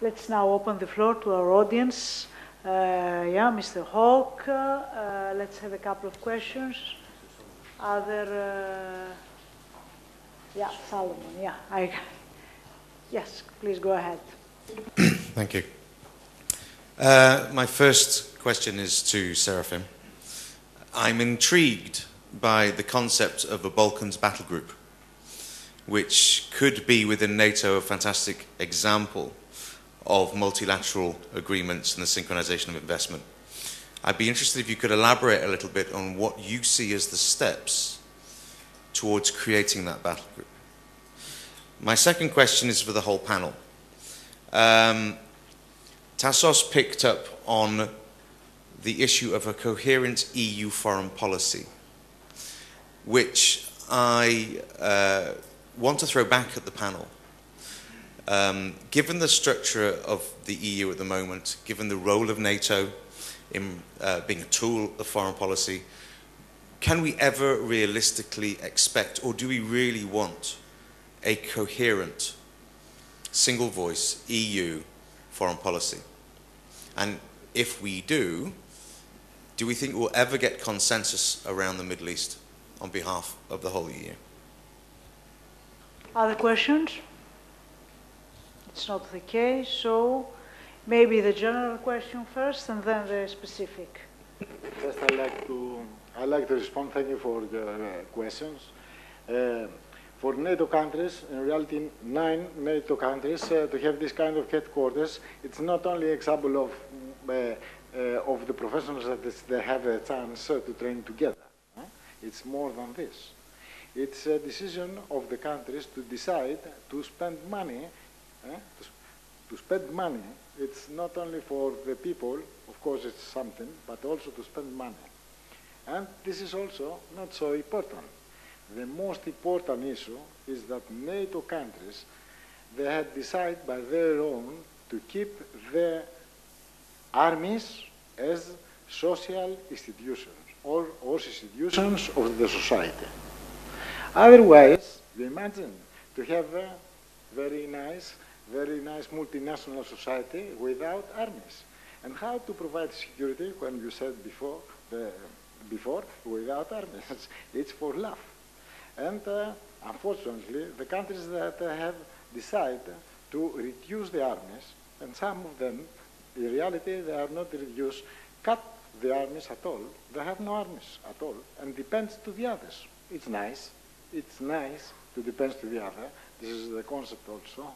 Let's now open the floor to our audience. Yeah, Mr. Hawke, let's have a couple of questions. Yeah, Solomon, yeah. Yes, please go ahead. Thank you. My first question is to Seraphim. I'm intrigued by the concept of a Balkans battle group, which could be within NATO a fantastic example of multilateral agreements and the synchronization of investment. I'd be interested if you could elaborate a little bit on what you see as the steps towards creating that battle group. My second question is for the whole panel. Tassos picked up on the issue of a coherent EU foreign policy, which I want to throw back at the panel. Given the structure of the EU at the moment, given the role of NATO in being a tool of foreign policy, can we ever realistically expect, or do we really want, a coherent, single voice EU foreign policy? And if we do we think we'll ever get consensus around the Middle East on behalf of the whole EU? Other questions? It's not the case, so maybe the general question first and then the specific. First, I'd like to respond. Thank you for the questions. For NATO countries, in reality 9 NATO countries, to have this kind of headquarters, it's not only an example of the professionals that they have a chance to train together. It's more than this. It's a decision of the countries to decide to spend money. To spend money, it's not only for the people, of course it's something, but also to spend money. And this is also not so important. The most important issue is that NATO countries, they had decided by their own to keep their armies as social institutions or institutions of the society. Otherwise, you imagine to have a very nice multinational society without armies. And how to provide security when you said before without armies? It's for laugh. And unfortunately, the countries that have decided to reduce the armies, and some of them, in reality, they are not reduced, cut the armies at all. They have no armies at all, and depends to the others. It's nice to depend to the other. This is the concept also.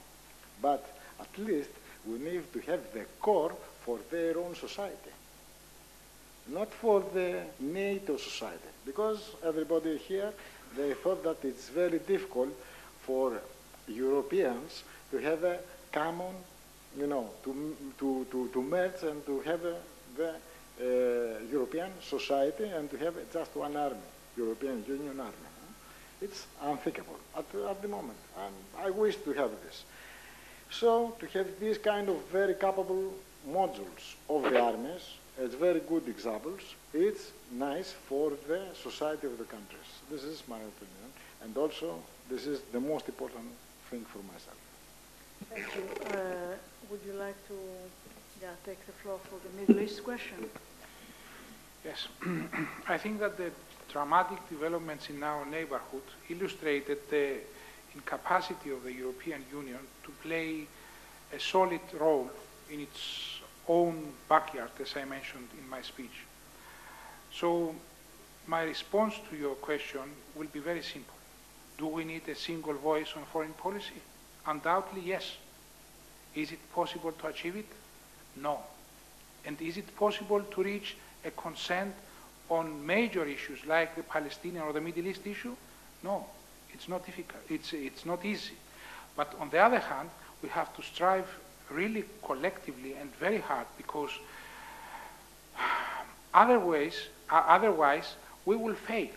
But at least we need to have the core for their own society, not for the NATO society, because everybody here, they thought that it's very difficult for Europeans to have a common, to merge and to have the European society and to have just one army, European Union army. It's unthinkable at the moment, and I wish to have this. So to have these kind of very capable modules of the armies, as very good examples, it's nice for the society of the countries. This is my opinion, and also this is the most important thing for myself. Thank you. Would you like to take the floor for the Middle East question? Yes. I think that the dramatic developments in our neighborhood illustrated the incapacity of the European Union to play a solid role in its own backyard, as I mentioned in my speech. So my response to your question will be very simple. Do we need a single voice on foreign policy? Undoubtedly, yes. Is it possible to achieve it? No. And is it possible to reach a consent on major issues like the Palestinian or the Middle East issue? No. It's not difficult. It's not easy. But on the other hand, we have to strive really collectively and very hard, because otherwise we will fail.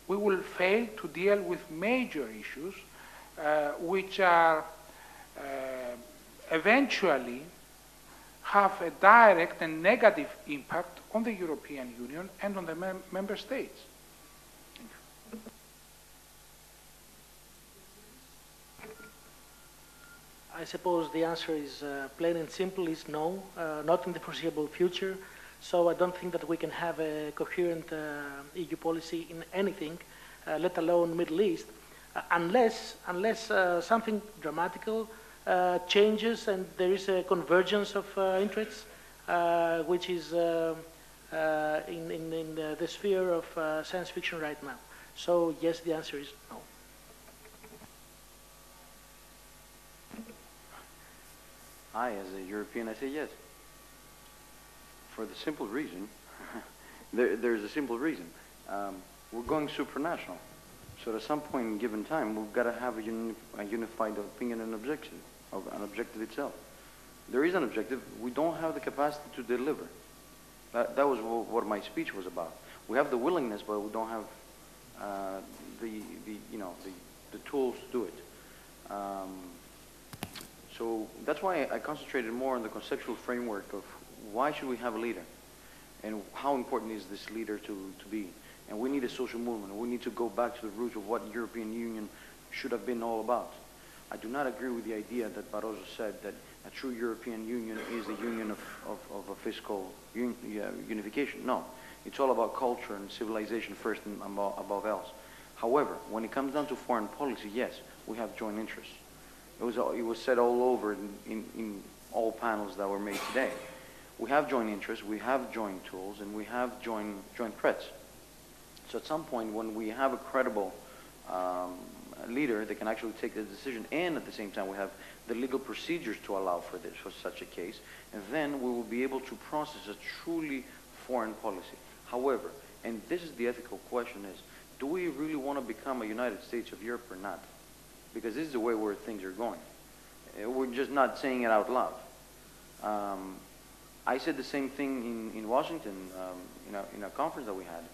We will fail to deal with major issues which are eventually have a direct and negative impact on the European Union and on the member states. I suppose the answer is plain and simple is no, not in the foreseeable future. So I don't think that we can have a coherent EU policy in anything, let alone Middle East, unless something dramatical changes and there is a convergence of interests, which is in the sphere of science fiction right now. So yes, the answer is no. As a European, I say yes. For the simple reason, there's a simple reason. We're going supranational. So at some point in given time, we've got to have a unified opinion and objection, of an objective itself. There is an objective. We don't have the capacity to deliver. That was what my speech was about. We have the willingness, but we don't have the tools to do it. So that's why I concentrated more on the conceptual framework of why should we have a leader, and how important is this leader to be. And we need a social movement. We need to go back to the roots of what the European Union should have been all about. I do not agree with the idea that Barroso said that a true European Union is a union of a fiscal unification. No, it's all about culture and civilization first and above else. However, when it comes down to foreign policy, yes, we have joint interests. It was said all over in all panels that were made today. We have joint interests, we have joint tools, and we have joint threats. So at some point, when we have a credible leader that can actually take the decision, and at the same time we have the legal procedures to allow for this, for such a case, and then we will be able to process a truly foreign policy. However, and this is the ethical question, is do we really want to become a United States of Europe or not? Because this is the way where things are going. We're just not saying it out loud. I said the same thing in Washington in a conference that we had.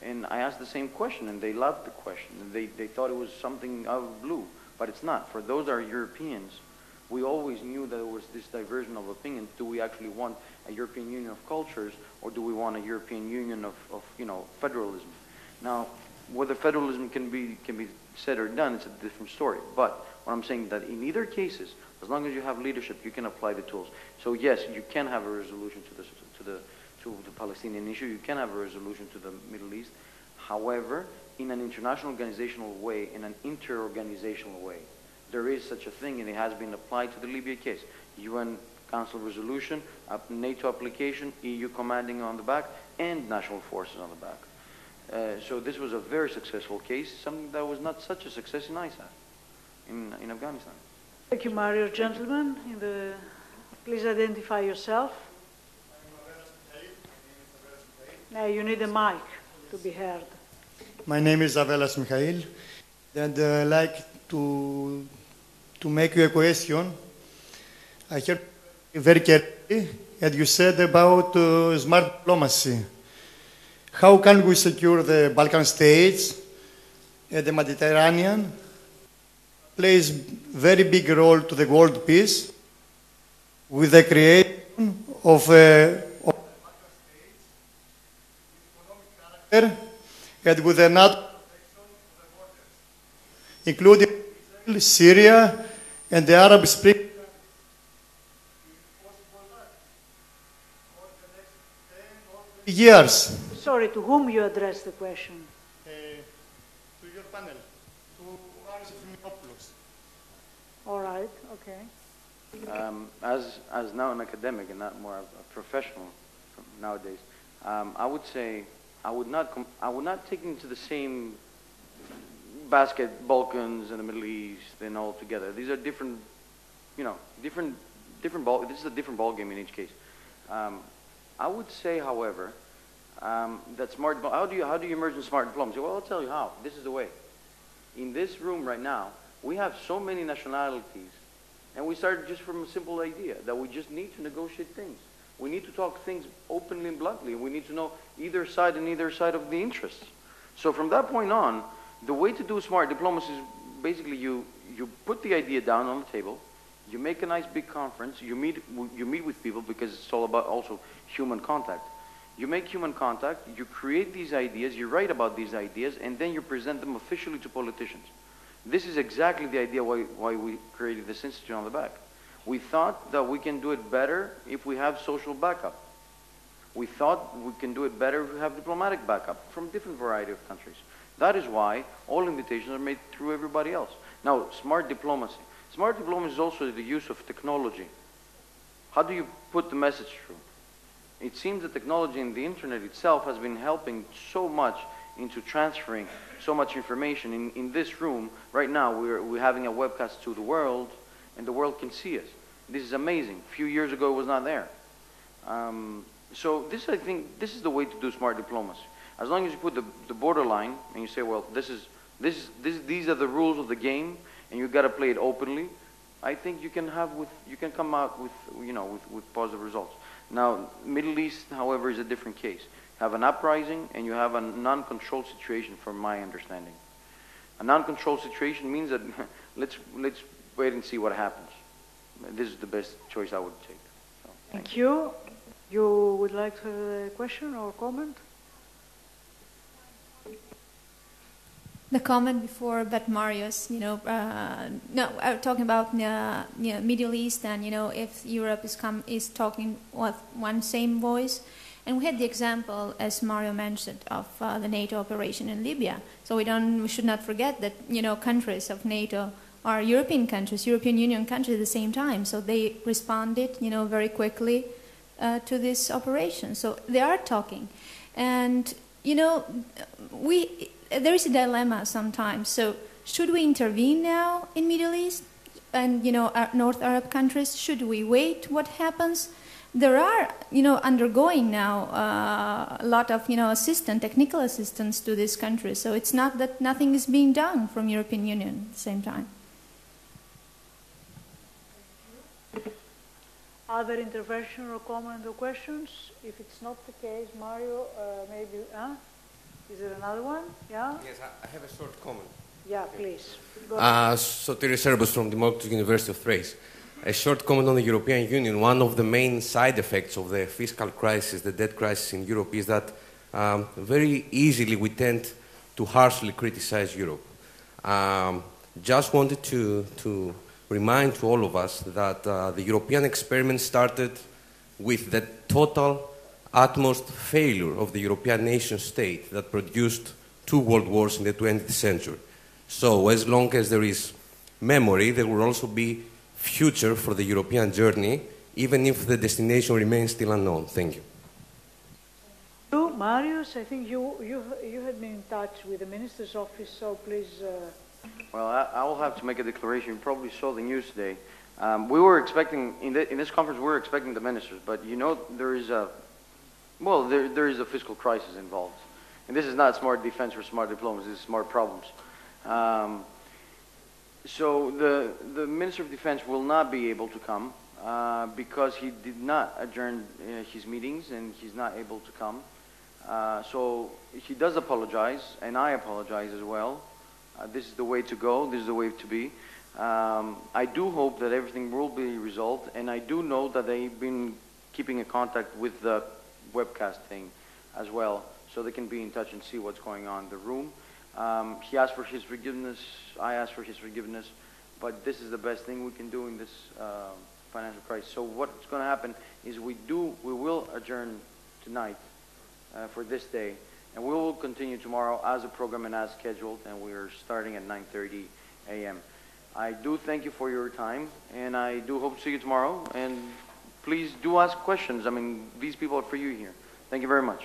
And I asked the same question, and they loved the question. And they thought it was something out of the blue, but it's not. For those that are Europeans, we always knew that there was this diversion of opinion. Do we actually want a European Union of cultures, or do we want a European Union of federalism? Now, whether federalism can be said or done, it's a different story. But what I'm saying is that in either cases, as long as you have leadership, you can apply the tools. So yes, you can have a resolution to the Palestinian issue. You can have a resolution to the Middle East. However, in an international organizational way, in an inter-organizational way, there is such a thing, and it has been applied to the Libya case. UN Council resolution, NATO application, EU commanding on the back, and national forces on the back. So this was a very successful case, something that was not such a success in ISAF, in Afghanistan. Thank you, Mario. Gentlemen, please identify yourself. Now you need a mic to be heard. My name is Avelas Mikhail, and I'd like to make you a question. I heard very carefully, and you said about smart diplomacy. How can we secure the Balkan states and the Mediterranean? Plays very big role to the world peace with the creation of and with the NATO including Syria and the Arab Spring. Years. Sorry, to whom you address the question? To your panel, to Afentouli. All right, okay. As now an academic and not more a professional nowadays, I would say I would not take into the same basket Balkans and the Middle East and all together. These are different, different ball. This is a different ball game in each case. I would say, however, that smart. How do you emerge in smart diplomacy? Well, I'll tell you how. This is the way. In this room right now, we have so many nationalities, and we started just from a simple idea that we just need to negotiate things. We need to talk things openly and bluntly. We need to know either side and either side of the interests. So from that point on, the way to do smart diplomacy is basically you put the idea down on the table. You make a nice big conference. You meet with people because it's all about also human contact. You make human contact. You create these ideas. You write about these ideas, and then you present them officially to politicians. This is exactly the idea why we created this institute on the back. We thought that we can do it better if we have social backup. We thought we can do it better if we have diplomatic backup from different variety of countries. That is why all invitations are made through everybody else. Now, smart diplomacy. Smart diplomacy is also the use of technology. How do you put the message through? It seems that technology and the internet itself has been helping so much into transferring so much information. In this room, right now, we're having a webcast to the world, and the world can see us. This is amazing. A few years ago, it was not there. So this, I think, this is the way to do smart diplomacy. As long as you put the borderline, and you say, well, these are the rules of the game, and you've got to play it openly, I think you can come out with positive results. Now, Middle East, however, is a different case. You have an uprising and you have a non-controlled situation, from my understanding. A non-controlled situation means that let's wait and see what happens. This is the best choice I would take. So, thank you. You would like to have a question or comment? The comment before, but Marius, talking about Middle East, and if Europe is talking with one same voice, and we had the example, as Mario mentioned, of the NATO operation in Libya. So we should not forget that countries of NATO are European countries, European Union countries at the same time. So they responded, very quickly to this operation. So they are talking, and there is a dilemma sometimes. So should we intervene now in Middle East and North Arab countries? Should we wait? What happens? There are undergoing now a lot of technical assistance to these countries. So it's not that nothing is being done from European Union at the same time. Other intervention or comment or questions? If it's not the case, Mario, maybe. Is there another one? Yeah? Yes, I have a short comment. Yeah, please. Sotiris Serbos from Democratic University of Thrace. A short comment on the European Union. One of the main side effects of the fiscal crisis, the debt crisis in Europe, is that very easily we tend to harshly criticize Europe. Just wanted to remind to all of us that the European experiment started with the total utmost failure of the European nation state that produced 2 world wars in the 20th century. So as long as there is memory, there will also be future for the European journey, even if the destination remains still unknown. Thank you. Marius, I think you had been in touch with the Minister's office, so please... Well, I will have to make a declaration. You probably saw the news today. We were expecting, in this conference, we were expecting the ministers, but there is a fiscal crisis involved. And this is not smart defense or smart diplomacy, this is smart problems. So the Minister of Defense will not be able to come because he did not adjourn his meetings and he's not able to come. So he does apologize, and I apologize as well. This is the way to go, this is the way to be. I do hope that everything will be resolved, and I do know that they've been keeping in contact with the webcast thing as well, so they can be in touch and see what's going on in the room. He asked for his forgiveness, I asked for his forgiveness, but this is the best thing we can do in this financial crisis. So what's going to happen is we will adjourn tonight for this day, and we will continue tomorrow as a program and as scheduled, and we are starting at 9:30 a.m. I do thank you for your time, and I do hope to see you tomorrow, and please do ask questions. I mean, these people are for you here. Thank you very much.